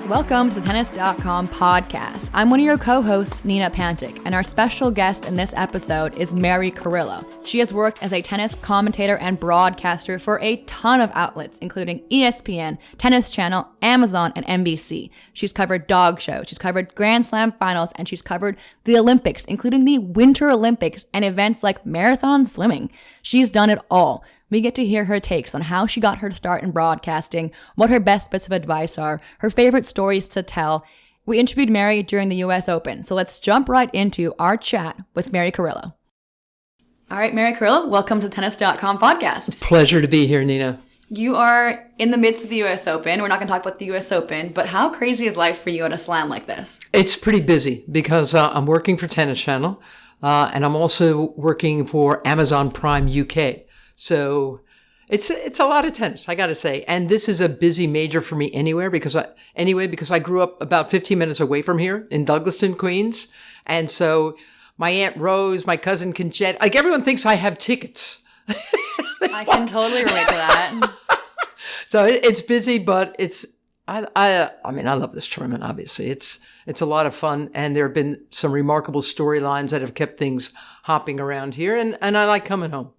Welcome to the Tennis.com podcast. I'm one of your co-hosts, Nina Pantic, and our special guest in this episode is Mary Carillo. She has worked as a tennis commentator and broadcaster for a ton of outlets, including ESPN, Tennis Channel, Amazon, and NBC. She's covered dog shows, she's covered Grand Slam finals, and she's covered the Olympics, including the Winter Olympics and events like marathon swimming. She's done it all. We get to hear her takes on how she got her start in broadcasting, what her best bits of advice are, her favorite stories to tell. We interviewed Mary during the US Open, so let's jump right into our chat with Mary Carillo. All right, Mary Carillo, welcome to the Tennis.com podcast. Pleasure to be here, Nina. You are in the midst of the US Open. We're not going to talk about the US Open, but how crazy is life for you at a slam like this? It's pretty busy because I'm working for Tennis Channel, and I'm also working for Amazon Prime UK. So it's a lot of tennis, I got to say. And this is a busy major for me because I grew up about 15 minutes away from here in Douglaston, Queens. And so my Aunt Rose, my cousin Conchette, like everyone thinks I have tickets. I can totally relate to that. So it's busy, but I love this tournament, obviously. It's a lot of fun. And there have been some remarkable storylines that have kept things hopping around here. And I like coming home.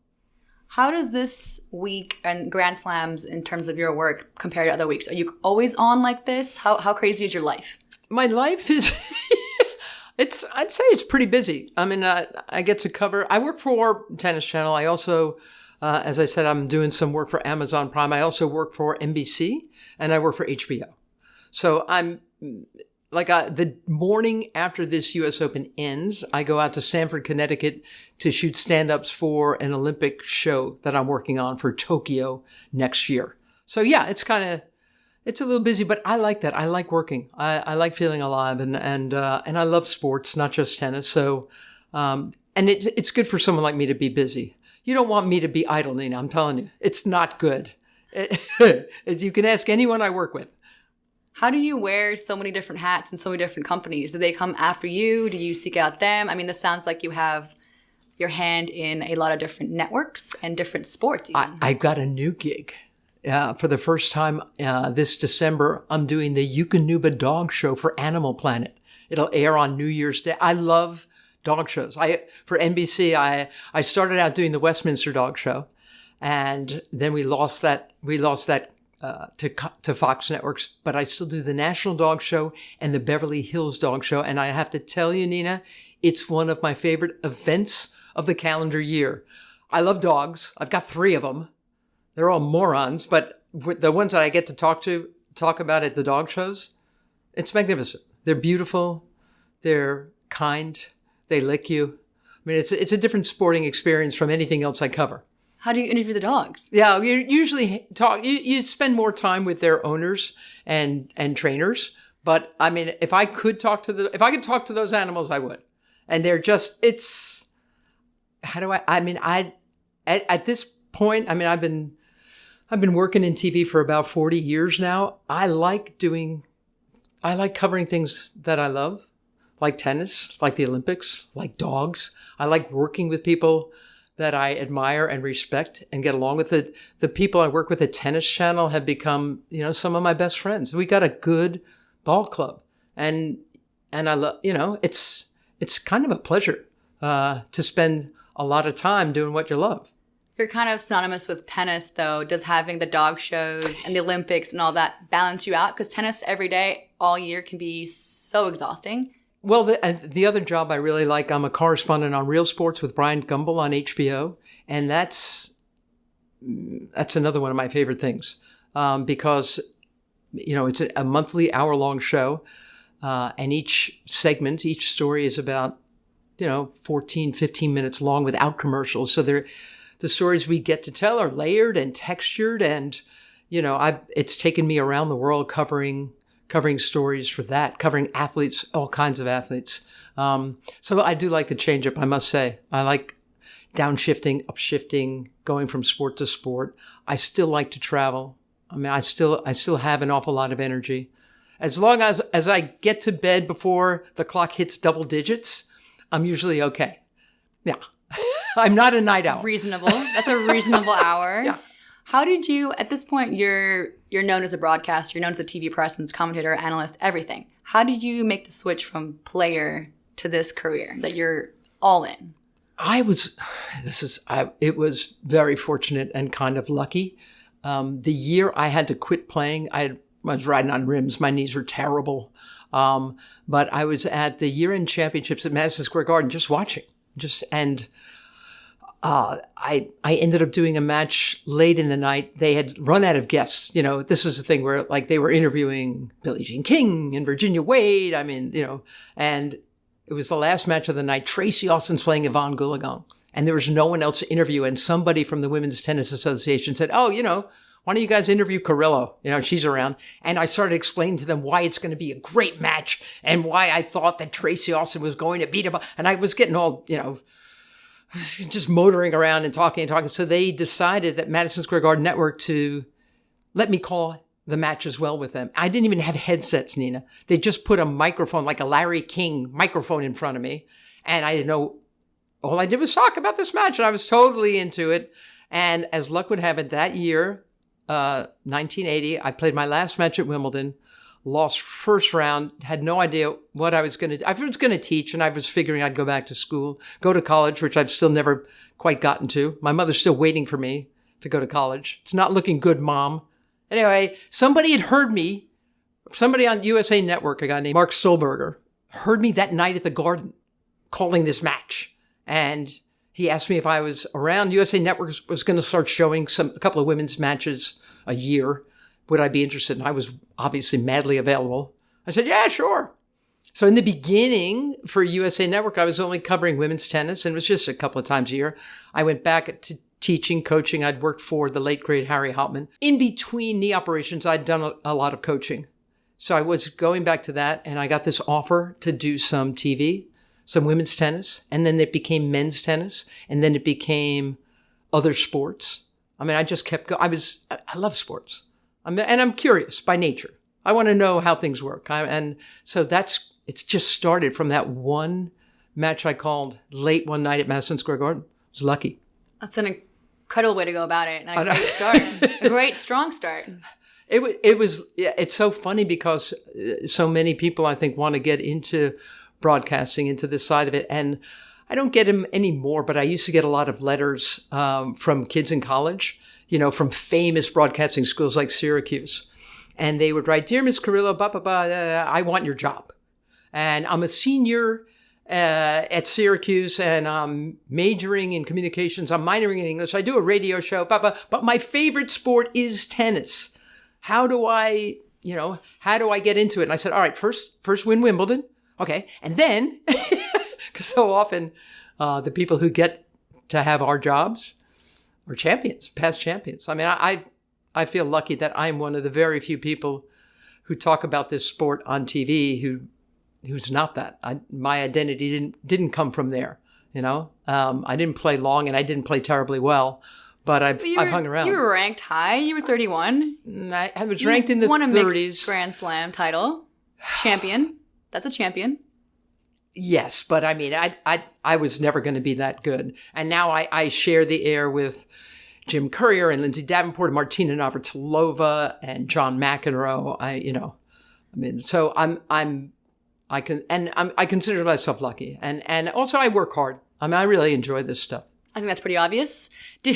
How does this week and Grand Slams in terms of your work compare to other weeks? Are you always on like this? How crazy is your life? My life is, I'd say it's pretty busy. I mean, I get to cover, I work for Tennis Channel. I also, as I said, I'm doing some work for Amazon Prime. I also work for NBC and I work for HBO. So I'm the morning after this US Open ends, I go out to Stamford, Connecticut to shoot stand-ups for an Olympic show that I'm working on for Tokyo next year. So yeah, it's a little busy, but I like that. I like working. I like feeling alive and I love sports, not just tennis. So, and it's good for someone like me to be busy. You don't want me to be idle, Nina. I'm telling you, it's not good. You can ask anyone I work with. How do you wear so many different hats in so many different companies? Do they come after you? Do you seek out them? I mean, this sounds like you have your hand in a lot of different networks and different sports. I've got a new gig. For the first time this December, I'm doing the Eukanuba Dog Show for Animal Planet. It'll air on New Year's Day. I love dog shows. For NBC, I started out doing the Westminster Dog Show, and then we lost that to Fox Networks, but I still do the National Dog Show and the Beverly Hills Dog Show. And I have to tell you, Nina, it's one of my favorite events of the calendar year. I love dogs. I've got 3 of them. They're all morons, but the ones that I get to talk about at the dog shows, it's magnificent. They're beautiful. They're kind. They lick you. I mean, it's a different sporting experience from anything else I cover. How do you interview the dogs? Yeah, you usually you spend more time with their owners and trainers. But I mean, if I could talk to those animals, I would. And they're just, at this point, I mean, I've been working in TV for about 40 years now. I like covering things that I love, like tennis, like the Olympics, like dogs. I like working with people that I admire and respect and get along with. It. The people I work with at Tennis Channel have become, some of my best friends. We got a good ball club, and I love, it's kind of a pleasure to spend a lot of time doing what you love. You're kind of synonymous with tennis, though. Does having the dog shows and the Olympics and all that balance you out? Because tennis every day, all year, can be so exhausting. Well, the other job I really like, I'm a correspondent on Real Sports with Brian Gumbel on HBO, and that's another one of my favorite things because, it's a monthly hour-long show, and each story is about, 14, 15 minutes long without commercials. So the stories we get to tell are layered and textured, and, it's taken me around the world covering stories for that, covering athletes, all kinds of athletes. So I do like the change up, I must say. I like downshifting, upshifting, going from sport to sport. I still like to travel. I mean, I still have an awful lot of energy. As long as I get to bed before the clock hits double digits, I'm usually okay. Yeah. I'm not a night owl. Reasonable. That's a reasonable hour. Yeah. How did you, at this point, you're known as a broadcaster, you're known as a TV presence, commentator, analyst, everything. How did you make the switch from player to this career that you're all in? It was very fortunate and kind of lucky. The year I had to quit playing, I was riding on rims. My knees were terrible. But I was at the year-end championships at Madison Square Garden just watching. I ended up doing a match late in the night. They had run out of guests. You know, this is the thing where like they were interviewing Billie Jean King and Virginia Wade. I mean, you know, and it was the last match of the night. Tracy Austin's playing Yvonne Goolagong, and there was no one else to interview. And somebody from the Women's Tennis Association said, "Oh, you know, why don't you guys interview Carillo? You know, she's around." And I started explaining to them why it's going to be a great match and why I thought that Tracy Austin was going to beat him. And I was getting all, you know, just motoring around and talking. So they decided that Madison Square Garden Network to let me call the match as well with them. I didn't even have headsets, Nina. They just put a microphone, like a Larry King microphone in front of me. And I didn't know. All I did was talk about this match, and I was totally into it. And as luck would have it, that year, 1980, I played my last match at Wimbledon, lost first round, had no idea what I was going to do. I was going to teach, and I was figuring I'd go back to school, go to college, which I've still never quite gotten to. My mother's still waiting for me to go to college. It's not looking good, Mom. Anyway, somebody had heard me, somebody on USA Network, a guy named Mark Stolberger, heard me that night at the Garden calling this match. And he asked me if I was around. USA Network was going to start showing a couple of women's matches a year. Would I be interested? And I was obviously madly available. I said, yeah, sure. So in the beginning for USA Network, I was only covering women's tennis, and it was just a couple of times a year. I went back to teaching, coaching. I'd worked for the late, great Harry Hauptman. In between knee operations, I'd done a lot of coaching. So I was going back to that, and I got this offer to do some TV, some women's tennis, and then it became men's tennis, and then it became other sports. I mean, I just kept going. I love sports. And I'm curious by nature. I want to know how things work. And so it's just started from that one match I called late one night at Madison Square Garden. I was lucky. That's an incredible way to go about it. And a great start. A great, strong start. It's so funny because so many people, I think, want to get into broadcasting, into this side of it. And I don't get them anymore, but I used to get a lot of letters from kids in college, you know, from famous broadcasting schools like Syracuse. And they would write, "Dear Miss Carillo, I want your job. And I'm a senior at Syracuse, and I'm majoring in communications. I'm minoring in English. I do a radio show, but my favorite sport is tennis. How do I get into it?" And I said, all right, first win Wimbledon. Okay. And then, because so often the people who get to have our jobs are champions, past champions. I mean, I feel lucky that I'm one of the very few people who talk about this sport on TV who's not that. My identity didn't come from there, you know. I didn't play long, and I didn't play terribly well, but I've hung around. You were ranked high. You were 31. I was ranked in the 30s. Won a mixed Grand Slam title. Champion. That's a champion. Yes, but I mean, I was never going to be that good. And now I share the air with Jim Courier and Lindsay Davenport, Martina Navratilova, and John McEnroe. I consider myself lucky, and also I work hard. I mean, I really enjoy this stuff. I think that's pretty obvious. Do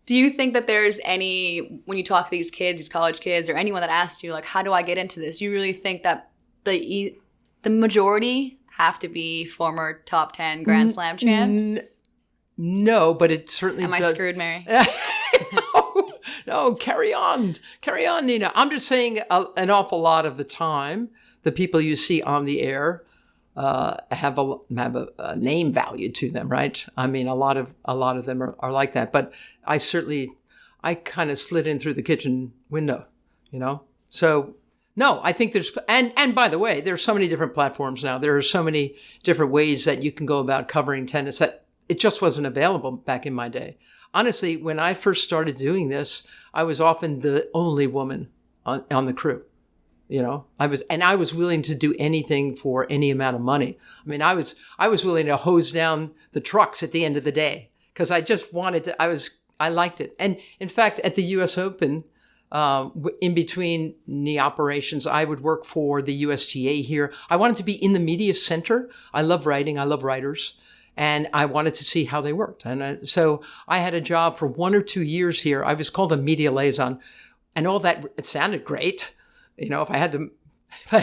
you think that there's any, when you talk to these kids, these college kids, or anyone that asks you, like, how do I get into this? You really think that the majority have to be former top 10 Grand Slam champs? No, but it certainly Am I screwed, Mary? No, carry on, Nina. I'm just saying an awful lot of the time, the people you see on the air have a name value to them, right? I mean, a lot of them are like that. But I kind of slid in through the kitchen window, you know? So no, I think there's, and by the way, there's so many different platforms now. There are so many different ways that you can go about covering tennis that it just wasn't available back in my day. Honestly, when I first started doing this, I was often the only woman on the crew. I was willing to do anything for any amount of money. I mean, I was willing to hose down the trucks at the end of the day because I just wanted to, I liked it. And in fact, at the US Open, in between knee operations, I would work for the USTA here. I wanted to be in the media center. I love writing. I love writers. And I wanted to see how they worked. And so I had a job for 1 or 2 years here. I was called a media liaison. And all that, it sounded great. If I had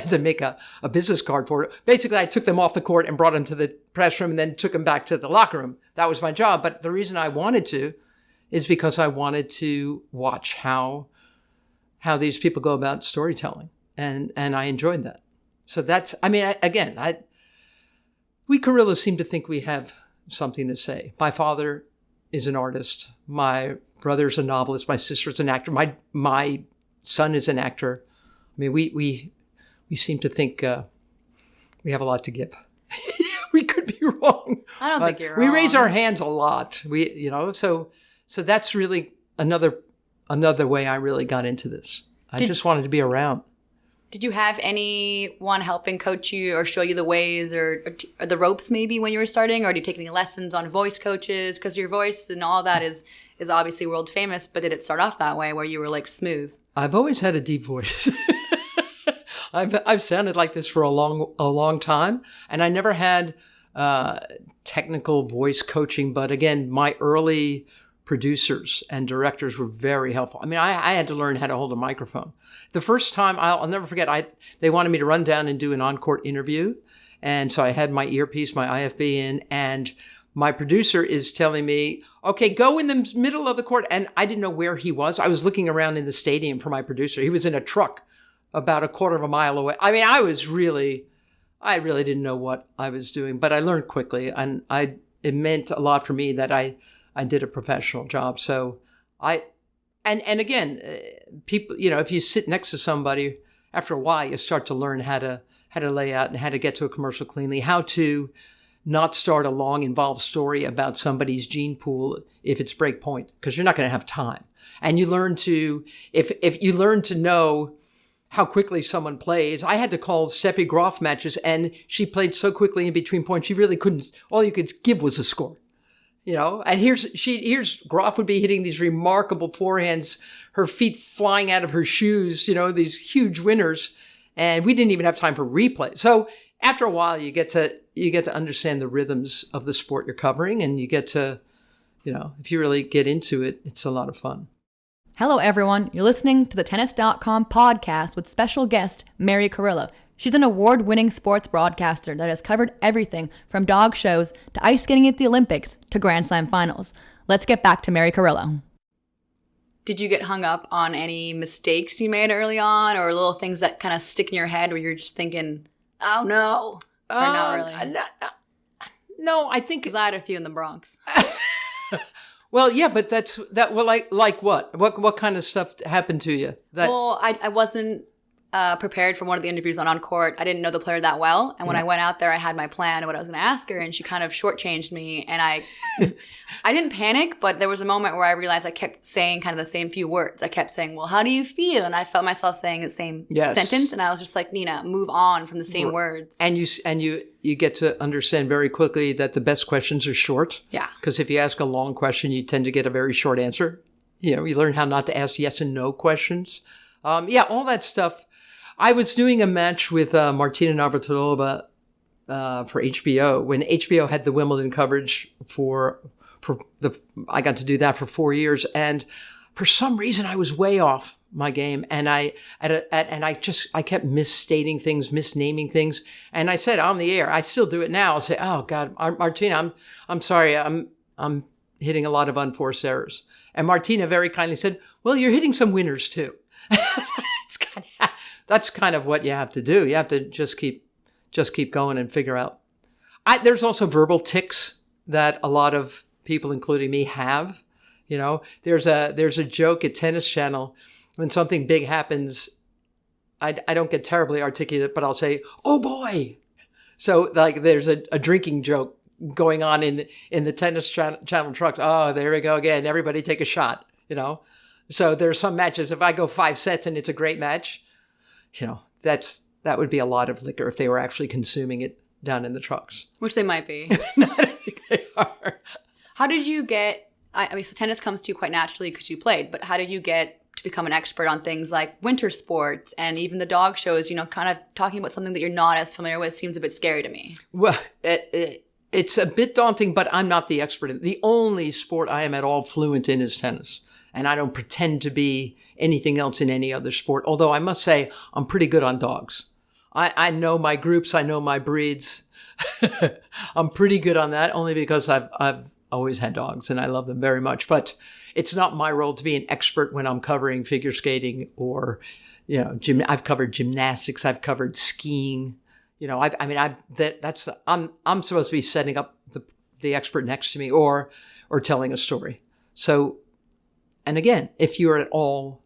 to make a business card for it, basically I took them off the court and brought them to the press room and then took them back to the locker room. That was my job. But the reason I wanted to is because I wanted to watch how these people go about storytelling. And I enjoyed that. So that's, we Carillos seem to think we have something to say. My father is an artist. My brother's a novelist. My sister's an actor. My son is an actor. I mean, we seem to think we have a lot to give. We could be wrong. I don't think you're wrong. We raise our hands a lot. So that's really another way I really got into this. I just wanted to be around. Did you have anyone helping coach you or show you the ways or the ropes maybe when you were starting? Or did you take any lessons on voice coaches? Because your voice and all that is obviously world famous, but did it start off that way where you were like smooth? I've always had a deep voice. I've sounded like this for a long time, and I never had technical voice coaching. But again, my early producers and directors were very helpful. I mean, I had to learn how to hold a microphone. The first time, I'll never forget, they wanted me to run down and do an on-court interview. And so I had my earpiece, my IFB in, and my producer is telling me, okay, go in the middle of the court. And I didn't know where he was. I was looking around in the stadium for my producer. He was in a truck about a quarter of a mile away. I mean, I really didn't know what I was doing, but I learned quickly. And it meant a lot for me that I did a professional job. So and again, people, if you sit next to somebody, after a while, you start to learn how to lay out and how to get to a commercial cleanly, how to not start a long, involved story about somebody's gene pool if it's break point, because you're not going to have time. And you learn to, if you learn to know how quickly someone plays. I had to call Steffi Graf matches, and she played so quickly in between points, she really couldn't, all you could give was a score. And here's Graf would be hitting these remarkable forehands, her feet flying out of her shoes, these huge winners, and we didn't even have time for replay. So after a while, you get to understand the rhythms of the sport you're covering, and you get to, if you really get into it, it's a lot of fun. Hello, everyone. You're listening to the Tennis.com podcast with special guest Mary Carillo. She's an award-winning sports broadcaster that has covered everything from dog shows to ice skating at the Olympics to Grand Slam finals. Let's get back to Mary Carillo. Did you get hung up on any mistakes you made early on or little things that kind of stick in your head where you're just thinking, oh, no, or not really? No, I think... Because I had a few in the Bronx. Well, yeah, but like what? What kind of stuff happened to you? Well, I wasn't prepared for one of the interviews on court. I didn't know the player that well. And when I went out there, I had my plan of what I was going to ask her, and she kind of shortchanged me. And I didn't panic, but there was a moment where I realized I kept saying kind of the same few words. I kept saying, well, how do you feel? And I felt myself saying the same sentence. And I was just like, Nina, move on from the same words. And you get to understand very quickly that the best questions are short. Yeah. Because if you ask a long question, you tend to get a very short answer. You learn how not to ask yes and no questions. All that stuff. I was doing a match with Martina Navratilova for HBO when HBO had the Wimbledon coverage I got to do that for 4 years, and for some reason I was way off my game, and I kept misstating things, misnaming things, and I said on the air, I still do it now. I'll say, "Oh God, Martina, I'm sorry, I'm hitting a lot of unforced errors," and Martina very kindly said, "Well, you're hitting some winners too." That's kind of what you have to do. You have to just keep going and figure out. There's also verbal tics that a lot of people, including me, have. There's a joke at Tennis Channel when something big happens. I don't get terribly articulate, but I'll say, "Oh boy!" So like there's a drinking joke going on in the Tennis Channel truck. Oh, there we go again. Everybody take a shot. So there's some matches. If I go 5 sets and it's a great match, that would be a lot of liquor if they were actually consuming it down in the trucks. Which they might be. No, I don't think they are. How did you get, I mean, so tennis comes to you quite naturally because you played, but how did you get to become an expert on things like winter sports and even the dog shows, kind of talking about something that you're not as familiar with seems a bit scary to me. Well, it's a bit daunting, but I'm not the expert in it. The only sport I am at all fluent in is tennis. And I don't pretend to be anything else in any other sport. Although I must say, I'm pretty good on dogs. I know my groups. I know my breeds. I'm pretty good on that only because I've always had dogs and I love them very much. But it's not my role to be an expert when I'm covering figure skating or, I've covered gymnastics. I've covered skiing. I'm supposed to be setting up the expert next to me or telling a story. So, and again, if you're at all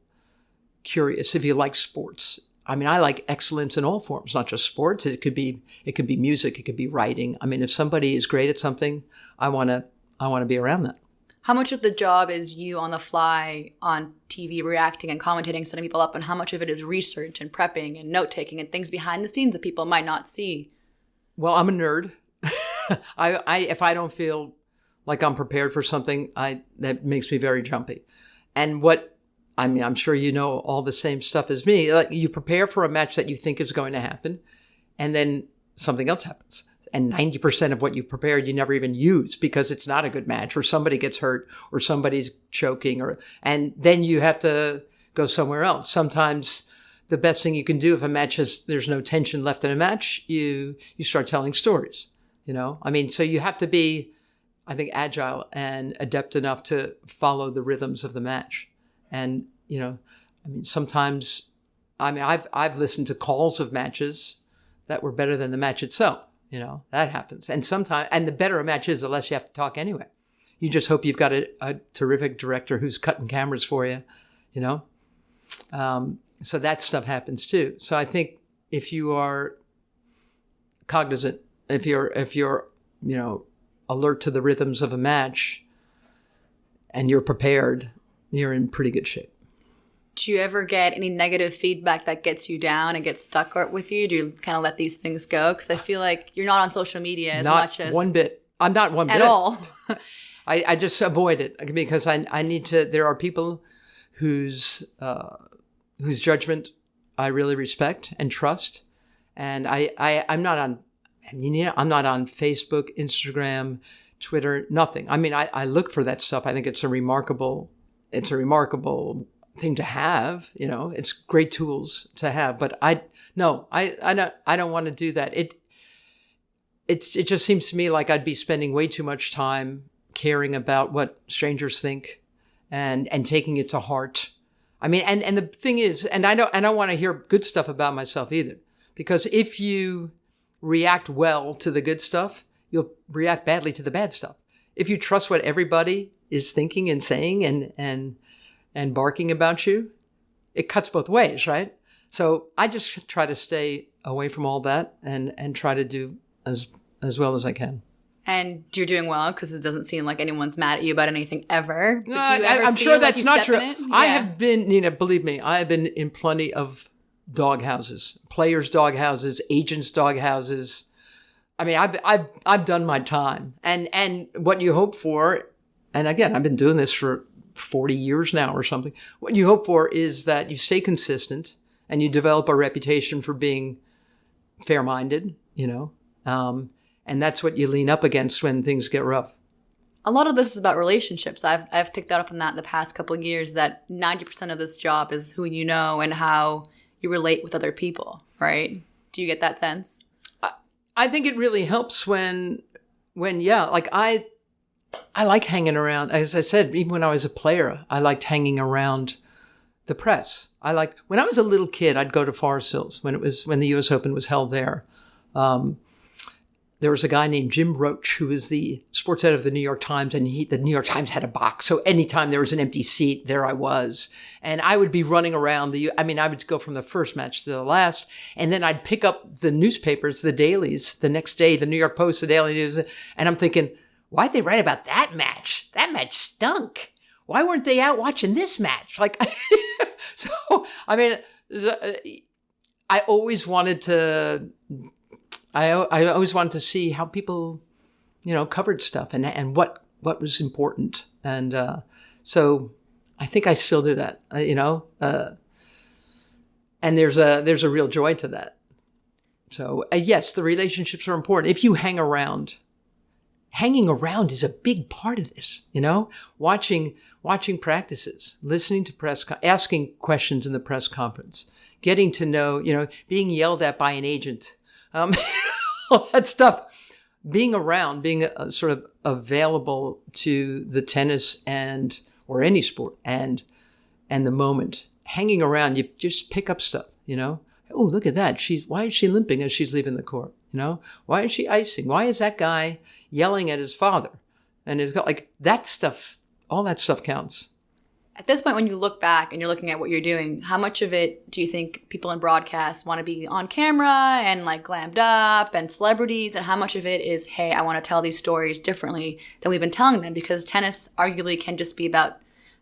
curious, if you like sports, I like excellence in all forms, not just sports. It could be music. It could be writing. If somebody is great at something, I want to be around that. How much of the job is you on the fly on TV reacting and commentating, setting people up, and how much of it is research and prepping and note-taking and things behind the scenes that people might not see? Well, I'm a nerd. If I don't feel like I'm prepared for something, that makes me very jumpy. And I'm sure you know all the same stuff as me. Like you prepare for a match that you think is going to happen, and then something else happens. And 90% of what you prepared, you never even use because it's not a good match, or somebody gets hurt, or somebody's choking, and then you have to go somewhere else. Sometimes the best thing you can do if a match there's no tension left in a match, you start telling stories. So you have to be, I think, agile and adept enough to follow the rhythms of the match. And, sometimes, I've listened to calls of matches that were better than the match itself. That happens. And the better a match is, the less you have to talk anyway. You just hope you've got a terrific director who's cutting cameras for you, So that stuff happens too. So I think if you are cognizant, if you're, alert to the rhythms of a match and you're prepared, you're in pretty good shape. Do you ever get any negative feedback that gets you down and gets stuck with you? Do you kind of let these things go? Because I feel like you're not on social media as much as... Not one bit. I'm not one bit. At all. I just avoid it because I need to... There are people whose judgment I really respect and trust. And I'm not on... I'm not on Facebook, Instagram, Twitter, nothing. I look for that stuff. I think it's a remarkable thing to have, it's great tools to have, but I don't want to do that. It just seems to me like I'd be spending way too much time caring about what strangers think and taking it to heart. And the thing is, and I don't want to hear good stuff about myself either, because if you react well to the good stuff, you'll react badly to the bad stuff. If you trust what everybody is thinking and saying and barking about you, it cuts both ways, right? So I just try to stay away from all that and try to do as well as I can. And you're doing well because it doesn't seem like anyone's mad at you about anything ever. No, I'm sure that's not true. Yeah. I have been, believe me, I have been in plenty of dog houses, players' dog houses, agents' dog houses. I've done my time. And what you hope for, and again, I've been doing this for 40 years now or something. What you hope for is that you stay consistent and you develop a reputation for being fair-minded, and that's what you lean up against when things get rough. A lot of this is about relationships. I've picked that up on that in the past couple of years, that 90% of this job is who you know and how you relate with other people, right? Do you get that sense? I think it really helps when I like hanging around. As I said, even when I was a player, I liked hanging around the press. When I was a little kid, I'd go to Forest Hills when the U.S. Open was held there. There was a guy named Jim Roach who was the sports editor of the New York Times, and the New York Times had a box. So anytime there was an empty seat, there I was. And I would be running around I would go from the first match to the last, and then I'd pick up the newspapers, the dailies, the next day, the New York Post, the Daily News, and I'm thinking, why'd they write about that match? That match stunk. Why weren't they out watching this match? I always wanted to. I always wanted to see how people, covered stuff and what was important, and so I think I still do that. And there's a real joy to that. So yes, the relationships are important. If you hanging around is a big part of this. Watching practices, listening to asking questions in the press conference, getting to know, being yelled at by an agent, all that stuff, being around, being sort of available to the tennis or any sport and the moment. Hanging around, you just pick up stuff, Oh, look at that. Why is she limping as she's leaving the court? Why is she icing? Why is that guy yelling at his father? And it's like that stuff, all that stuff counts. At this point, when you look back and you're looking at what you're doing, how much of it do you think people in broadcast want to be on camera and like glammed up and celebrities? And how much of it is, hey, I want to tell these stories differently than we've been telling them? Because tennis arguably can just be about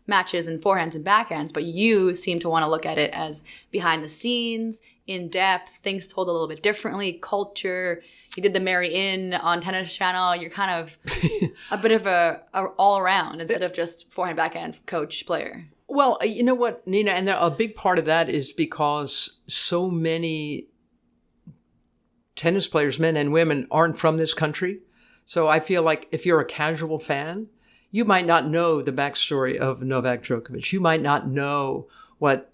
matches and forehands and backhands, but you seem to want to look at it as behind the scenes, in depth, things told a little bit differently, culture. You did the Mary in on Tennis Channel. You're kind of a bit of a all around instead of just forehand, backhand, coach, player. Well, you know what, Nina, and a big part of that is because so many tennis players, men and women, aren't from this country. So I feel like if you're a casual fan, you might not know the backstory of Novak Djokovic. You might not know what,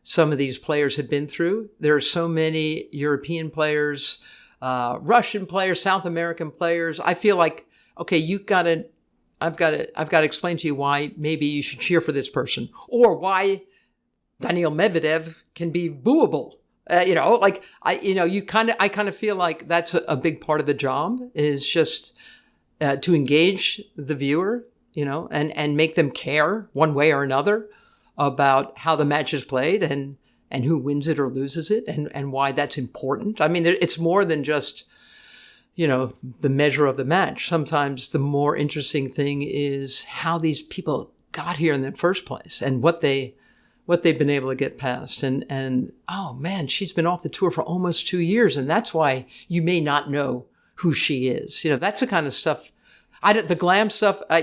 some of these players have been through. There are so many European players, Russian players, South American players. I feel like, okay, I've got to explain to you why maybe you should cheer for this person, or why Daniil Medvedev can be booable. I kind of feel like that's a big part of the job is just to engage the viewer, and make them care one way or another about how the match is played and who wins it or loses it and why that's important. I mean, it's more than just, the measure of the match. Sometimes the more interesting thing is how these people got here in the first place and what they've been able to get past. And oh man, she's been off the tour for almost 2 years. And that's why you may not know who she is. That's the kind of stuff. The glam stuff, I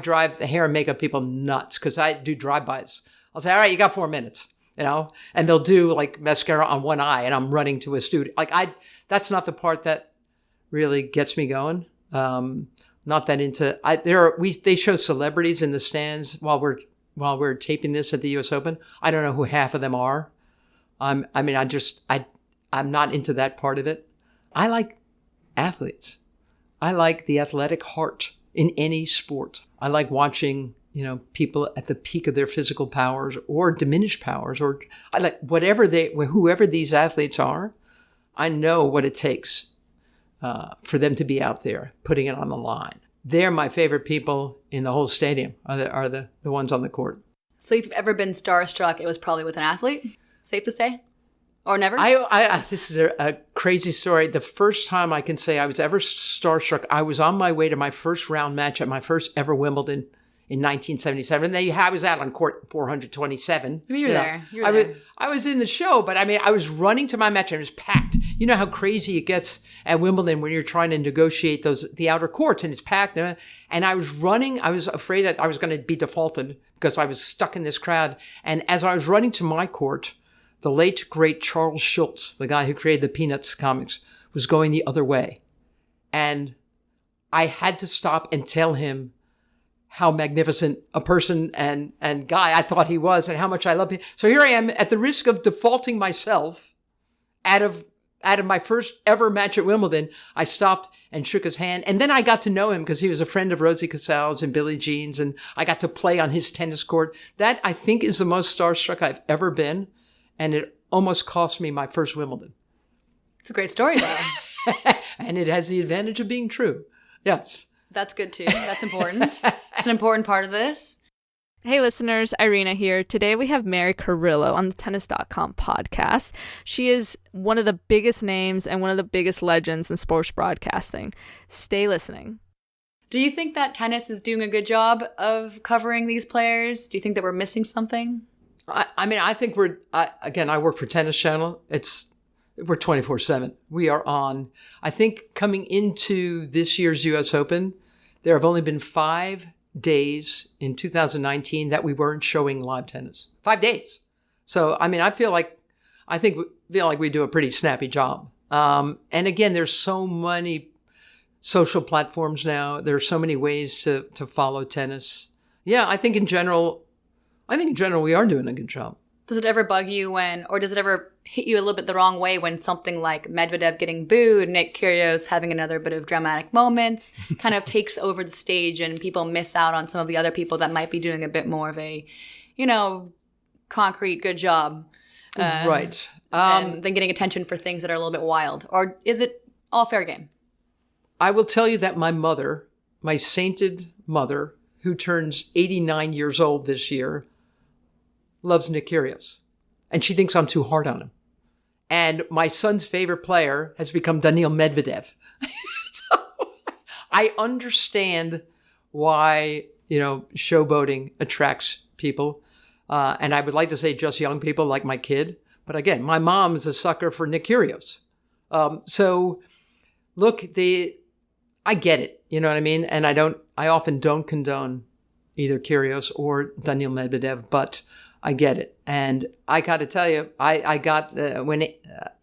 drive the hair and makeup people nuts because I do drive-bys. I'll say, all right, you got 4 minutes, and they'll do like mascara on one eye and I'm running to a studio. That's not the part that really gets me going. Not that into, they show celebrities in the stands while we're taping this at the US Open. I don't know who half of them are. I'm not into that part of it. I like athletes. I like the athletic heart in any sport. I like watching, people at the peak of their physical powers or diminished powers, or I like whoever these athletes are. I know what it takes for them to be out there putting it on the line. They're my favorite people in the whole stadium. Are the ones on the court. So if you've ever been starstruck, it was probably with an athlete. Safe to say. Or never? This is a crazy story. The first time I can say I was ever starstruck, I was on my way to my first round match at my first ever Wimbledon in 1977. And I was out on court 427. You were there. You were there. I was in the show, but I was running to my match and it was packed. You know how crazy it gets at Wimbledon when you're trying to negotiate the outer courts and it's packed. And I was running. I was afraid that I was going to be defaulted because I was stuck in this crowd. And as I was running to my court, the late, great Charles Schultz, the guy who created the Peanuts comics, was going the other way. And I had to stop and tell him how magnificent a person and guy I thought he was and how much I love him. So here I am at the risk of defaulting myself out of my first ever match at Wimbledon. I stopped and shook his hand. And then I got to know him because he was a friend of Rosie Casals and Billie Jean's. And I got to play on his tennis court. That, I think, is the most starstruck I've ever been. And it almost cost me my first Wimbledon. It's a great story, though. And it has the advantage of being true. Yes. That's good, too. That's important. It's an important part of this. Hey listeners, Irina here. Today we have Mary Carillo on the Tennis.com podcast. She is one of the biggest names and one of the biggest legends in sports broadcasting. Stay listening. Do you think that tennis is doing a good job of covering these players? Do you think that we're missing something? I mean, I think I work for Tennis Channel. We're 24/7. We are on. I think coming into this year's U.S. Open, there have only been 5 days in 2019 that we weren't showing live tennis. 5 days. So, I mean, I feel like we do a pretty snappy job. And again, there's so many social platforms now. There are so many ways to follow tennis. Yeah, I think in general we are doing a good job. Does it ever bug you or does it ever hit you a little bit the wrong way when something like Medvedev getting booed, Nick Kyrgios having another bit of dramatic moments kind of takes over the stage and people miss out on some of the other people that might be doing a bit more of a, concrete good job? Right. And then getting attention for things that are a little bit wild? Or is it all fair game? I will tell you that my mother, my sainted mother, who turns 89 years old this year, loves Nick Kyrgios. And she thinks I'm too hard on him. And my son's favorite player has become Daniil Medvedev. So I understand why, showboating attracts people. And I would like to say just young people like my kid. But again, my mom is a sucker for Nick Kyrgios. So look, I get it. You know what I mean? And I often don't condone either Kyrgios or Daniil Medvedev, but I get it. And I got to tell you, I got, when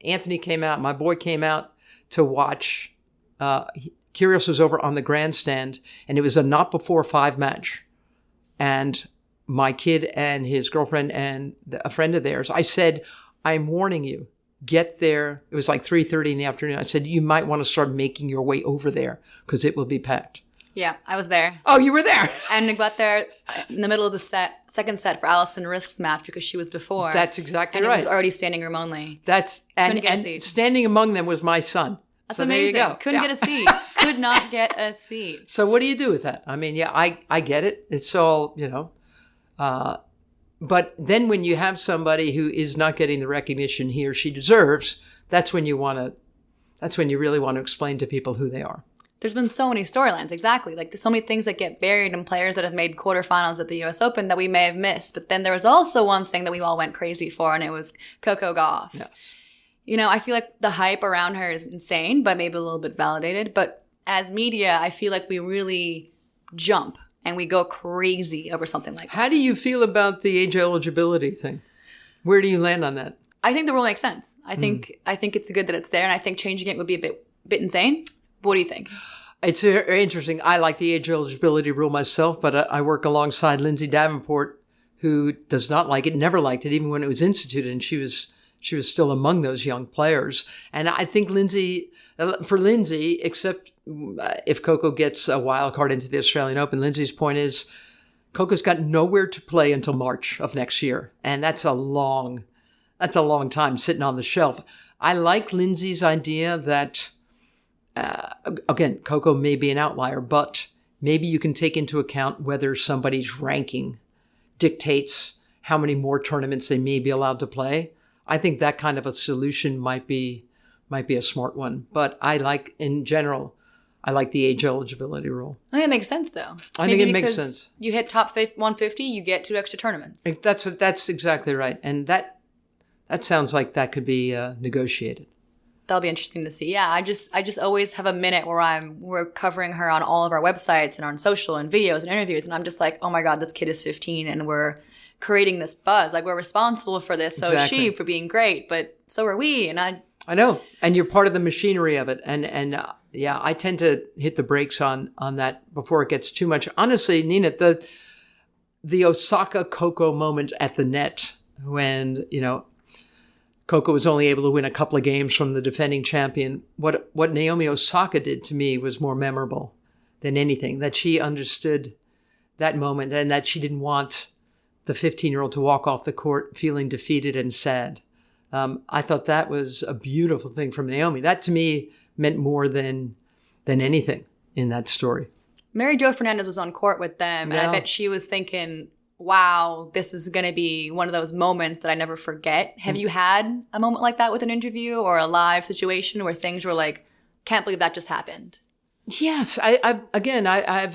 Anthony came out, my boy came out to watch, Kyrgios was over on the grandstand, and it was a not before 5 match. And my kid and his girlfriend and a friend of theirs, I said, I'm warning you, get there. It was like 3:30 in the afternoon. I said, you might want to start making your way over there because it will be packed. Yeah, I was there. Oh, you were there. And I got there in the middle of the second set for Alison Risk's match because she was before. That's exactly right. And it was already standing room only. And standing among them was my son. That's so amazing. There you go. Couldn't get a seat. Could not get a seat. So what do you do with that? I mean, yeah, I get it. It's all, but then when you have somebody who is not getting the recognition he or she deserves, that's when you really want to explain to people who they are. There's been so many storylines, exactly. Like, there's so many things that get buried in players that have made quarterfinals at the U.S. Open that we may have missed. But then there was also one thing that we all went crazy for, and it was Coco Gauff. Yes. I feel like the hype around her is insane, but maybe a little bit validated. But as media, I feel like we really jump and we go crazy over something like that. How do you feel about the age eligibility thing? Where do you land on that? I think the rule makes sense. I think it's good that it's there, and I think changing it would be a bit insane. What do you think? It's very interesting. I like the age eligibility rule myself, but I work alongside Lindsay Davenport, who does not like it, never liked it, even when it was instituted, and she was still among those young players. And I think for Lindsay, except if Coco gets a wild card into the Australian Open, Lindsay's point is Coco's got nowhere to play until March of next year, and that's a long time sitting on the shelf. I like Lindsay's idea that. Again, Coco may be an outlier, but maybe you can take into account whether somebody's ranking dictates how many more tournaments they may be allowed to play. I think that kind of a solution might be a smart one. But in general, I like the age eligibility rule. I think it makes sense, though. I think it makes sense. You hit top 150, you get 2 extra tournaments. That's exactly right. And that sounds like that could be negotiated. That'll be interesting to see. Yeah, I just always have a minute where we're covering her on all of our websites and on social and videos and interviews, and I'm just like, oh my God, this kid is 15 and we're creating this buzz. Like, we're responsible for this. So is she for being great, but so are we. And I know, and you're part of the machinery of it. And yeah, I tend to hit the brakes on that before it gets too much. Honestly, Nina, the Osaka Coco moment at the net when Coco was only able to win a couple of games from the defending champion. What Naomi Osaka did to me was more memorable than anything, that she understood that moment and that she didn't want the 15-year-old to walk off the court feeling defeated and sad. I thought that was a beautiful thing from Naomi. That to me meant more than anything in that story. Mary Jo Fernandez was on court with them, and I bet she was thinking, wow, this is going to be one of those moments that I never forget. Have you had a moment like that with an interview or a live situation where things were like, can't believe that just happened? Yes, I've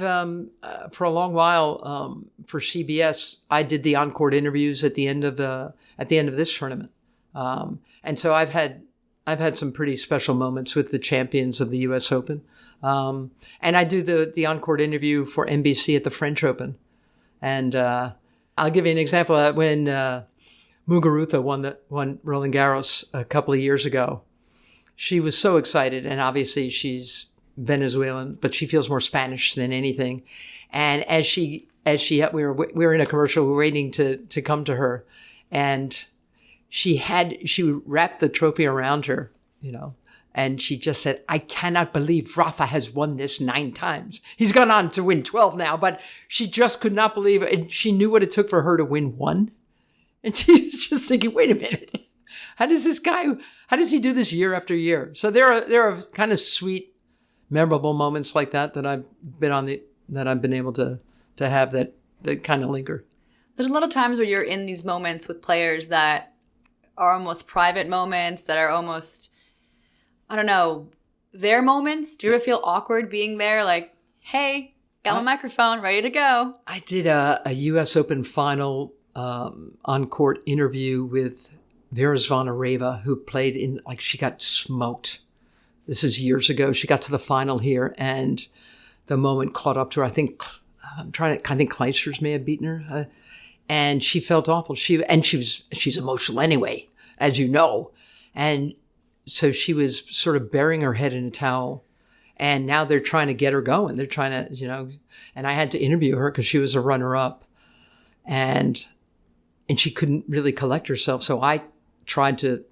for a long while for CBS, I did the on-court interviews at the end of this tournament, and so I've had some pretty special moments with the champions of the U.S. Open, and I do the on-court interview for NBC at the French Open, and I'll give you an example. When Muguruza won Roland Garros a couple of years ago, she was so excited, and obviously she's Venezuelan, but she feels more Spanish than anything. And as we were in a commercial, we were waiting to come to her, and she wrapped the trophy around her, and she just said, "I cannot believe Rafa has won this 9 times. He's gone on to win 12 now," but she just could not believe it. And she knew what it took for her to win 1. And she was just thinking, wait a minute, how does he do this year after year? So there are kind of sweet, memorable moments like that I've been able to have that kind of linger. There's a lot of times where you're in these moments with players that are almost private moments, that are almost, I don't know, their moments. Do you ever feel awkward being there? Like, hey, got my microphone, ready to go. I did a U.S. Open final on-court interview with Vera Zvonareva, who played she got smoked. This is years ago. She got to the final here, and the moment caught up to her. I think Kleisters may have beaten her, and she felt awful. She's emotional anyway, as you know, and so she was sort of burying her head in a towel. And now they're trying to get her going. They're trying to, and I had to interview her because she was a runner-up, and she couldn't really collect herself. So I tried to.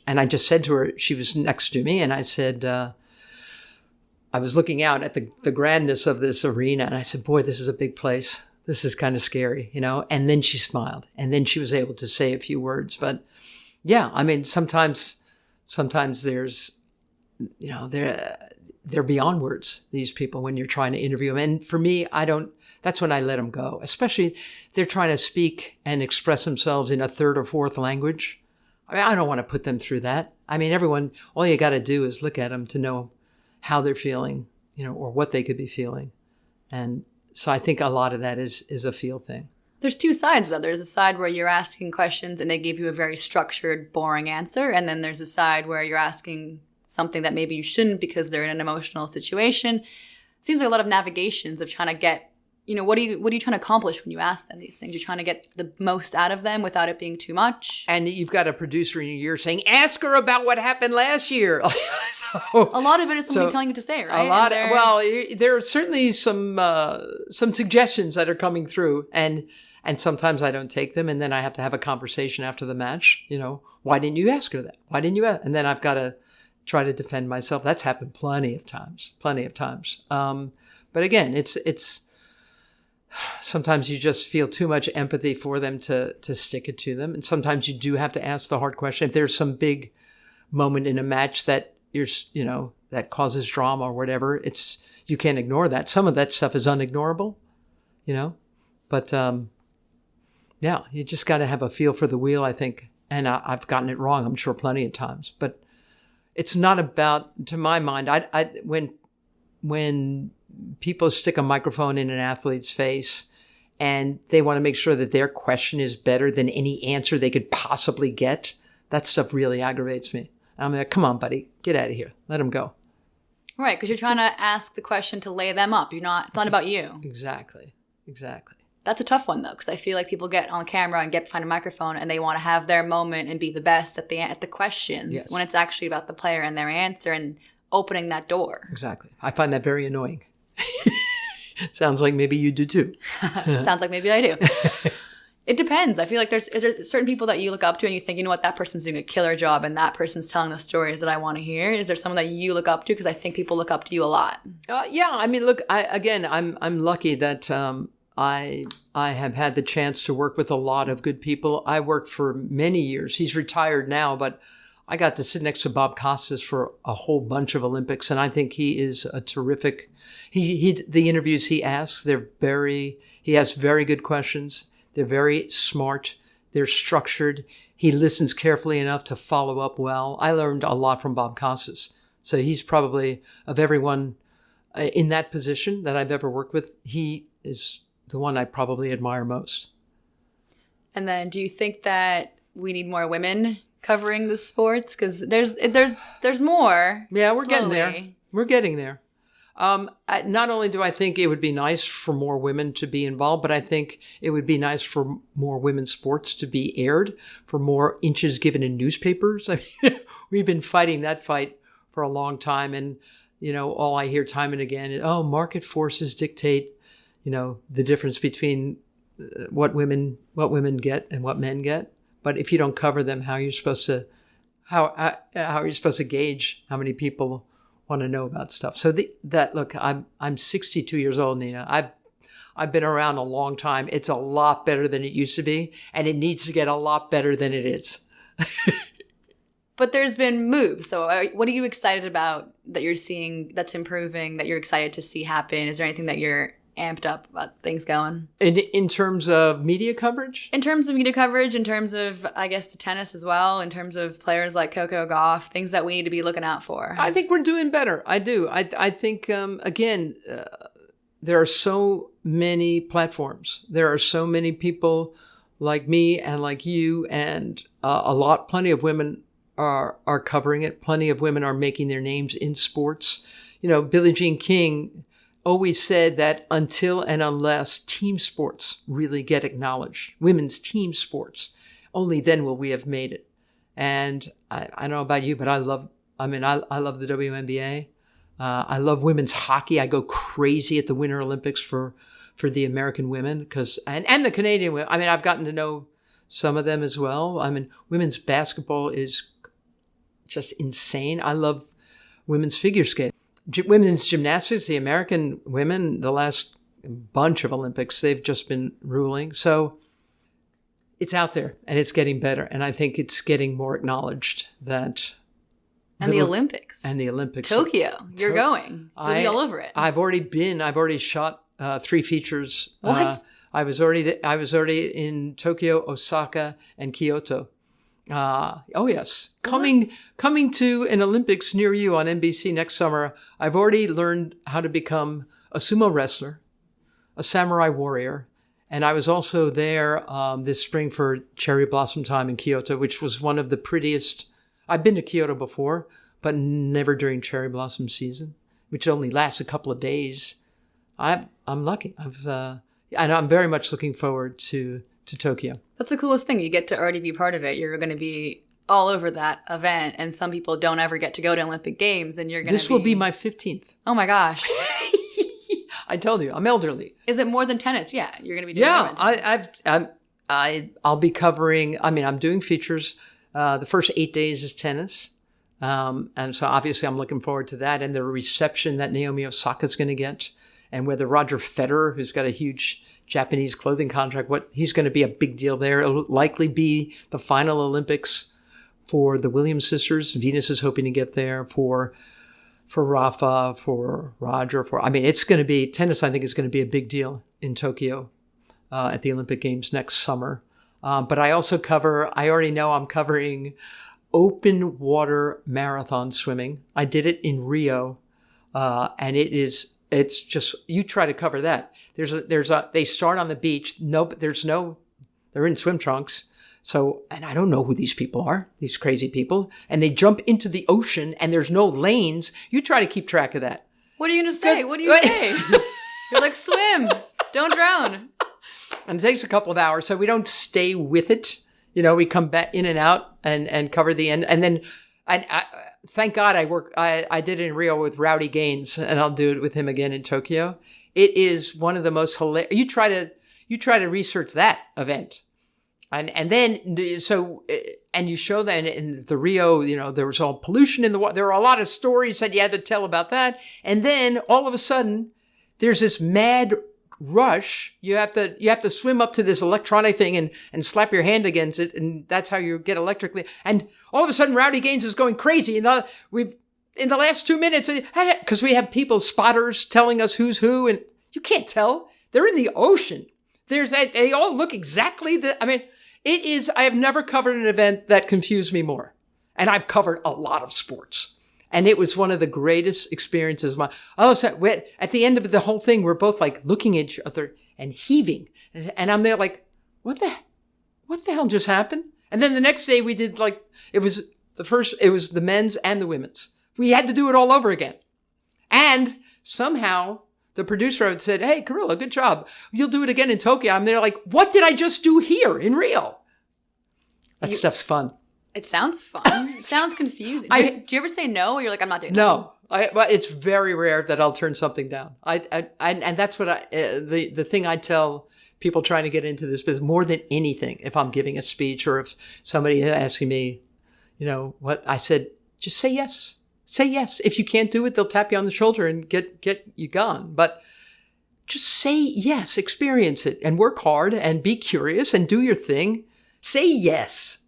And I just said to her, she was next to me, and I said, I was looking out at the grandness of this arena, and I said, boy, this is a big place. This is kind of scary, And then she smiled, and then she was able to say a few words. But yeah, I mean, sometimes there's, they're beyond words, these people, when you're trying to interview them. And for me, that's when I let them go, especially they're trying to speak and express themselves in a 3rd or 4th language. I mean, I don't want to put them through that. I mean, all you got to do is look at them to know how they're feeling, or what they could be feeling. And so I think a lot of that is a feel thing. There's 2 sides, though. There's a side where you're asking questions and they give you a very structured, boring answer. And then there's a side where you're asking something that maybe you shouldn't because they're in an emotional situation. It seems like a lot of navigations of trying to get, what are you trying to accomplish when you ask them these things? You're trying to get the most out of them without it being too much. And you've got a producer in your ear saying, ask her about what happened last year. So, a lot of it is somebody telling you to say, right? There are certainly some suggestions that are coming through, and sometimes I don't take them, and then I have to have a conversation after the match. Why didn't you ask her that? Why didn't you ask? And then I've got to try to defend myself. That's happened plenty of times. But again, it's sometimes you just feel too much empathy for them to stick it to them. And sometimes you do have to ask the hard question. If there's some big moment in a match that that causes drama or whatever, you can't ignore that. Some of that stuff is unignorable, but yeah, you just got to have a feel for the wheel, I think. And I've gotten it wrong, I'm sure, plenty of times, but it's not about, to my mind, when people stick a microphone in an athlete's face and they want to make sure that their question is better than any answer they could possibly get, that stuff really aggravates me. And I'm like, come on, buddy, get out of here. Let them go. Right, because you're trying to ask the question to lay them up. It's not about you. Exactly. That's a tough one, though, because I feel like people get on camera and get behind a microphone and they want to have their moment and be the best at the questions, when it's actually about the player and their answer and opening that door. Exactly. I find that very annoying. Sounds like maybe you do too. Sounds like maybe I do. It depends. I feel like is there certain people that you look up to and you think, that person's doing a killer job and that person's telling the stories that I want to hear? Is there someone that you look up to? Because I think people look up to you a lot. Yeah. I mean, look, I'm lucky that I have had the chance to work with a lot of good people. I worked for many years. He's retired now, but I got to sit next to Bob Costas for a whole bunch of Olympics, and I think he is a terrific. The interviews he asks, he has very good questions. They're very smart. They're structured. He listens carefully enough to follow up well. I learned a lot from Bob Costas. So he's probably, of everyone in that position that I've ever worked with, he is the one I probably admire most. And then do you think that we need more women covering the sports? Because there's more. Yeah, we're getting slowly. there. We're getting there. Not only do I think it would be nice for more women to be involved, but I think it would be nice for more women's sports to be aired, for more inches given in newspapers. I mean, we've been fighting that fight for a long time. And, all I hear time and again is, market forces dictate, the difference between what women get and what men get. But if you don't cover them, how are you supposed to gauge how many people want to know about stuff? So look, I'm 62 years old, Nina. I've been around a long time. It's a lot better than it used to be, and it needs to get a lot better than it is. But there's been moves. So what are you excited about that you're seeing that's improving, that you're excited to see happen? Is there anything that you're amped up about things going? In terms of media coverage? In terms of media coverage, in terms of, I guess, the tennis as well, in terms of players like Coco Gauff, things that we need to be looking out for. I think we're doing better. I do. I think, again, there are so many platforms. There are so many people like me and like you, and plenty of women are covering it. Plenty of women are making their names in sports. Billie Jean King always said that until and unless team sports really get acknowledged, women's team sports, only then will we have made it. And I don't know about you, but I love the WNBA. I love women's hockey. I go crazy at the Winter Olympics for the American women and the Canadian women. I mean, I've gotten to know some of them as well. I mean, women's basketball is just insane. I love women's figure skating. Women's gymnastics, the American women, the last bunch of Olympics, they've just been ruling. So it's out there and it's getting better. And I think it's getting more acknowledged that. And the Olympics. Tokyo. You're going. You'll be all over it. I've already shot 3 features. What? I was already in Tokyo, Osaka, and Kyoto. Oh yes. Coming to an Olympics near you on NBC next summer. I've already learned how to become a sumo wrestler, a samurai warrior. And I was also there this spring for cherry blossom time in Kyoto, which was one of the prettiest. I've been to Kyoto before, but never during cherry blossom season, which only lasts a couple of days. I'm lucky. And I'm very much looking forward to Tokyo. That's the coolest thing. You get to already be part of it. You're going to be all over that event, and some people don't ever get to go to Olympic Games, and you're going to This will be my 15th. Oh my gosh. I told you, I'm elderly. Is it more than tennis? Yeah, you're going to be doing I'll be covering, I'm doing features. The first 8 days is tennis. And so obviously I'm looking forward to that and the reception that Naomi Osaka is going to get, and whether Roger Federer, who's got a huge Japanese clothing contract, he's going to be a big deal there. It'll likely be the final Olympics for the Williams sisters. Venus is hoping to get there for Rafa, for Roger, it's going to be, tennis I think is going to be a big deal in Tokyo at the Olympic Games next summer. But I also I already know I'm covering open water marathon swimming. I did it in Rio, and it's just, you try to cover that. They start on the beach. They're in swim trunks. So, and I don't know who these people are, these crazy people, and they jump into the ocean and there's no lanes. You try to keep track of that. What are you going to say? What do you say? You're like, swim, don't drown. And it takes a couple of hours, so we don't stay with it. We come back in and out and cover the end. And then, thank God I did it in Rio with Rowdy Gaines, and I'll do it with him again in Tokyo. It is one of the most hilarious. You try to research that event. And then, and you show that in the Rio, there was all pollution in the water. There were a lot of stories that you had to tell about that. And then all of a sudden, there's this mad rush. You have to swim up to this electronic thing and slap your hand against it. And that's how you get electrically. And all of a sudden, Rowdy Gaines is going crazy. And in the last 2 minutes, because we have spotters telling us who's who, and you can't tell. They're in the ocean. They all look exactly I have never covered an event that confused me more. And I've covered a lot of sports. And it was one of the greatest experiences of my, at the end of the whole thing, we're both like looking at each other and heaving. And I'm there like, what the hell just happened? And then the next day we did like, it was the men's and the women's. We had to do it all over again. And somehow the producer had said, hey, Carillo, good job. You'll do it again in Tokyo. I'm there like, what did I just do here in Rio? That stuff's fun. It sounds fun. It sounds confusing. Do you ever say no, or you're like, I'm not doing that? No. Well, it's very rare that I'll turn something down. And that's what the thing I tell people trying to get into this business more than anything. If I'm giving a speech or if somebody is asking me, what I said, just say yes. Say yes. If you can't do it, they'll tap you on the shoulder and get you gone. But just say yes, experience it, and work hard and be curious and do your thing. Say yes.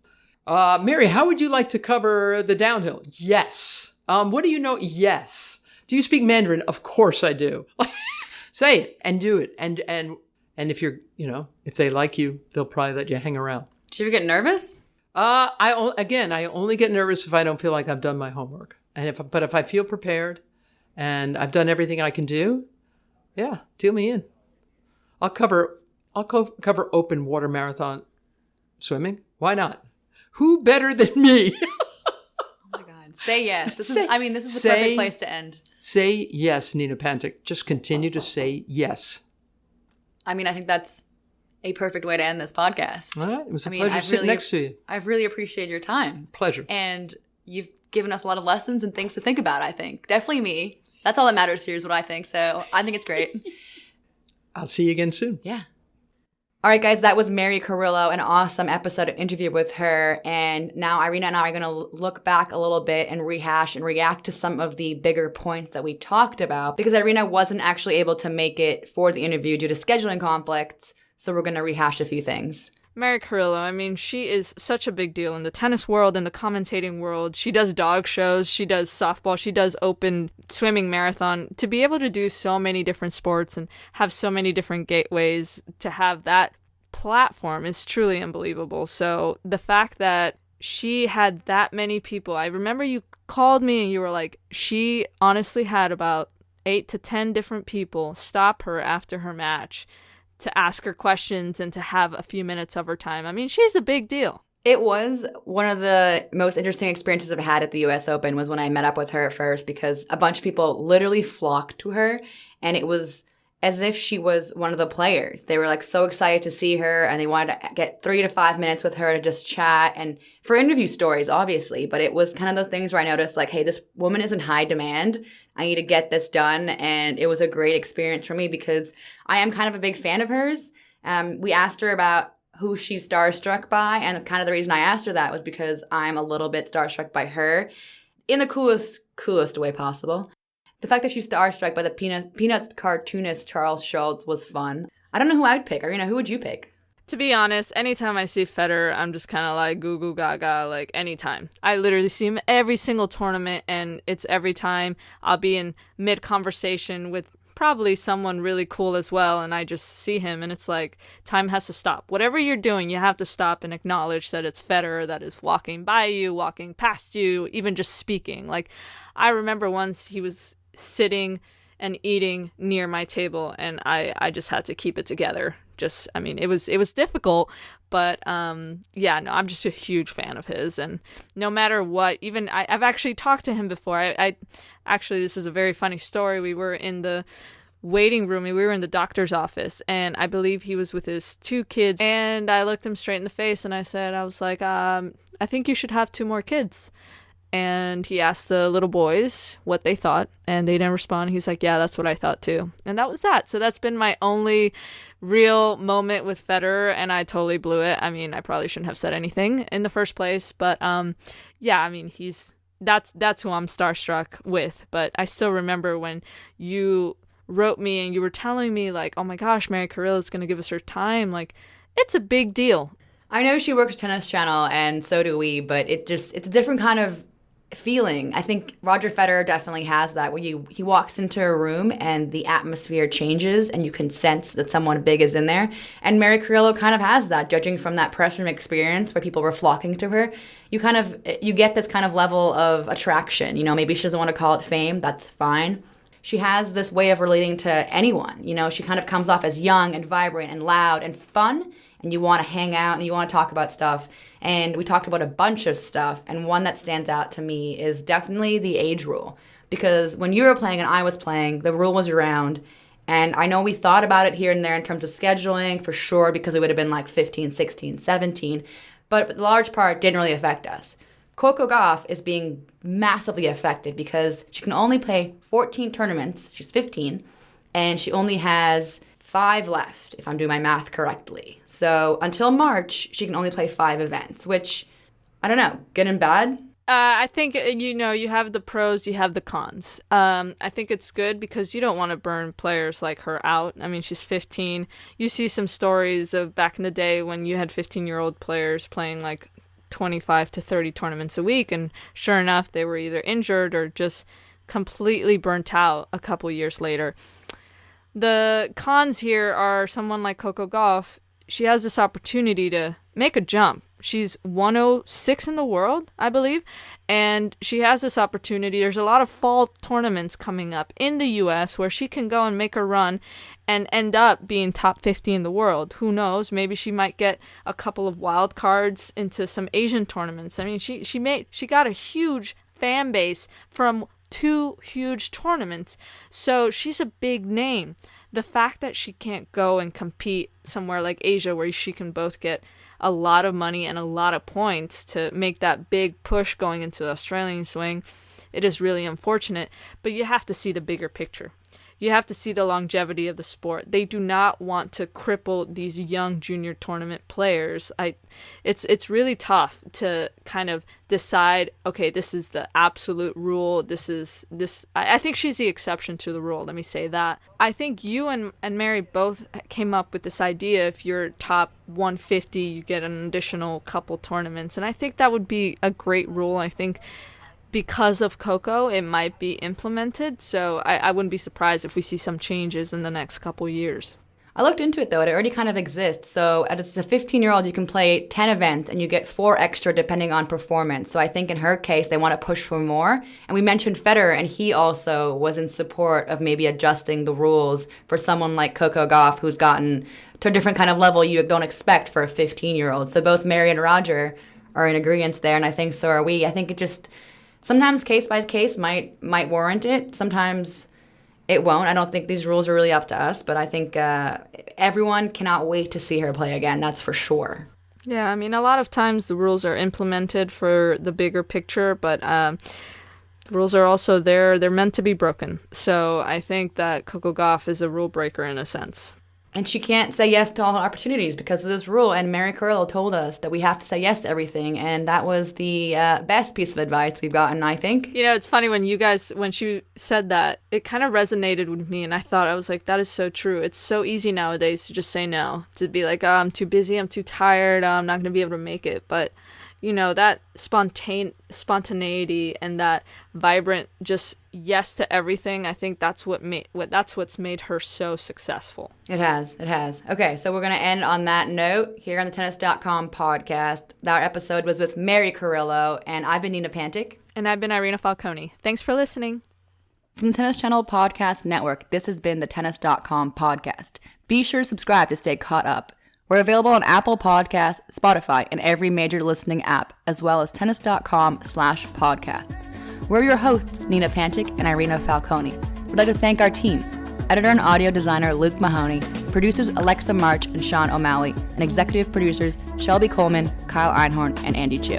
Mary, how would you like to cover the downhill? Yes. What do you know? Yes. Do you speak Mandarin? Of course I do. Say it and do it. And if you're, if they like you, they'll probably let you hang around. Do you ever get nervous? I only get nervous if I don't feel like I've done my homework. But if I feel prepared and I've done everything I can do, yeah, deal me in. I'll cover open water marathon swimming. Why not? Who better than me? Oh my God. Say yes. This is the perfect place to end. Say yes, Nina Pantic. Just continue to say yes. I think that's a perfect way to end this podcast. All right. It was a pleasure sitting next to you. I've really appreciated your time. Pleasure. And you've given us a lot of lessons and things to think about, I think. Definitely me. That's all that matters here is what I think. So I think it's great. I'll see you again soon. Yeah. All right, guys, that was Mary Carillo, an awesome episode, an interview with her. And now Irina and I are going to look back a little bit and rehash and react to some of the bigger points that we talked about, because Irina wasn't actually able to make it for the interview due to scheduling conflicts. So we're going to rehash a few things. Mary Carillo, she is such a big deal in the tennis world, in the commentating world. She does dog shows, she does softball, she does open swimming marathon. To be able to do so many different sports and have so many different gateways to have that platform is truly unbelievable. So the fact that she had that many people, I remember you called me and you were like, she honestly had about 8 to 10 different people stop her after her match to ask her questions and to have a few minutes of her time. She's a big deal. It was one of the most interesting experiences I've had at the U.S. Open was when I met up with her at first, because a bunch of people literally flocked to her, and it was as if she was one of the players. They were so excited to see her, and they wanted to get 3 to 5 minutes with her to just chat and for interview stories, obviously. But it was kind of those things where I noticed hey, this woman is in high demand. I need to get this done. And it was a great experience for me because I am kind of a big fan of hers. We asked her about who she's starstruck by. And kind of the reason I asked her that was because I'm a little bit starstruck by her in the coolest way possible. The fact that she's starstruck by the Peanuts cartoonist Charles Schulz was fun. I don't know who I'd pick. Irina, who would you pick? To be honest, anytime I see Federer, I'm just kind of goo goo gaga, anytime. I literally see him every single tournament, and it's every time I'll be in mid-conversation with probably someone really cool as well, and I just see him, and it's time has to stop. Whatever you're doing, you have to stop and acknowledge that it's Federer that is walking by you, walking past you, even just speaking. I remember once he was sitting and eating near my table, and I just had to keep it together. It was difficult, but I'm just a huge fan of his, and no matter what, even I've actually talked to him before. I actually, this is a very funny story. We were in the waiting room, we were in the doctor's office, and I believe he was with his 2 kids, and I looked him straight in the face and I said, I think you should have 2 more kids. And he asked the little boys what they thought, and they didn't respond. He's like, yeah, that's what I thought too. And that was that. So that's been my only real moment with Federer, and I totally blew it. I probably shouldn't have said anything in the first place, but that's who I'm starstruck with. But I still remember when you wrote me and you were telling me oh my gosh, Mary Carillo is going to give us her time. It's a big deal. I know she works Tennis Channel, and so do we, but it's a different kind of feeling. I think Roger Federer definitely has that, where he walks into a room and the atmosphere changes and you can sense that someone big is in there. And Mary Carillo kind of has that, judging from that press room experience where people were flocking to her. You get this kind of level of attraction. Maybe she doesn't want to call it fame. That's fine. She has this way of relating to anyone. She kind of comes off as young and vibrant and loud and fun, and you want to hang out and you want to talk about stuff. And we talked about a bunch of stuff, and one that stands out to me is definitely the age rule. Because when you were playing and I was playing, the rule was around, and I know we thought about it here and there in terms of scheduling, for sure, because it would have been like 15, 16, 17, but for the large part, didn't really affect us. Coco Gauff is being massively affected because she can only play 14 tournaments. She's 15, and she only has 5 left, if I'm doing my math correctly. So until March, she can only play 5 events, which, I don't know, good and bad? I think, you have the pros, you have the cons. I think it's good because you don't want to burn players like her out. I mean, she's 15. You see some stories of back in the day when you had 15-year-old players playing like 25 to 30 tournaments a week, and sure enough, they were either injured or just completely burnt out a couple years later. The cons here are someone like Coco Gauff. She has this opportunity to make a jump. She's 106 in the world, I believe, and she has this opportunity. There's a lot of fall tournaments coming up in the U.S. where she can go and make a run and end up being top 50 in the world. Who knows? Maybe she might get a couple of wild cards into some Asian tournaments. I mean, she got a huge fan base from 2 huge tournaments, so she's a big name. The fact that she can't go and compete somewhere like Asia where she can both get a lot of money and a lot of points to make that big push going into the Australian swing, it is really unfortunate. But you have to see the bigger picture. You have to see the longevity of the sport. They do not want to cripple these young junior tournament players. It's really tough to kind of decide, okay, this is the absolute rule. I think she's the exception to the rule. Let me say that. I think you and Mary both came up with this idea. If you're top 150, you get an additional couple tournaments. And I think that would be a great rule. I think because of Coco, it might be implemented, so I wouldn't be surprised if we see some changes in the next couple years. I looked into it, though. It already kind of exists. So as a 15-year-old, you can play 10 events, and you get 4 extra depending on performance. So I think in her case, they want to push for more. And we mentioned Federer, and he also was in support of maybe adjusting the rules for someone like Coco Gauff, who's gotten to a different kind of level you don't expect for a 15-year-old. So both Mary and Roger are in agreement there, and I think so are we. I think it just sometimes case by case might warrant it. Sometimes it won't. I don't think these rules are really up to us, but I think everyone cannot wait to see her play again. That's for sure. Yeah, I mean, a lot of times the rules are implemented for the bigger picture, but the rules are also there. They're meant to be broken. So I think that Coco Gauff is a rule breaker in a sense. And she can't say yes to all her opportunities because of this rule. And Mary Carillo told us that we have to say yes to everything. And that was the best piece of advice we've gotten, I think. It's funny when she said that, it kind of resonated with me. And I was like, that is so true. It's so easy nowadays to just say no, to be like, oh, I'm too busy, I'm too tired, I'm not going to be able to make it. But that spontaneity and that vibrant just yes to everything, I think that's what's made her so successful. It has. Okay, so we're going to end on that note here on the Tennis.com podcast. That episode was with Mary Carillo, and I've been Nina Pantic. And I've been Irina Falcone. Thanks for listening. From the Tennis Channel Podcast Network, this has been the Tennis.com podcast. Be sure to subscribe to stay caught up. We're available on Apple Podcasts, Spotify, and every major listening app, as well as tennis.com/podcasts. We're your hosts, Nina Pantic and Irina Falcone. We'd like to thank our team, editor and audio designer Luke Mahoney, producers Alexa March and Sean O'Malley, and executive producers Shelby Coleman, Kyle Einhorn, and Andy Chu.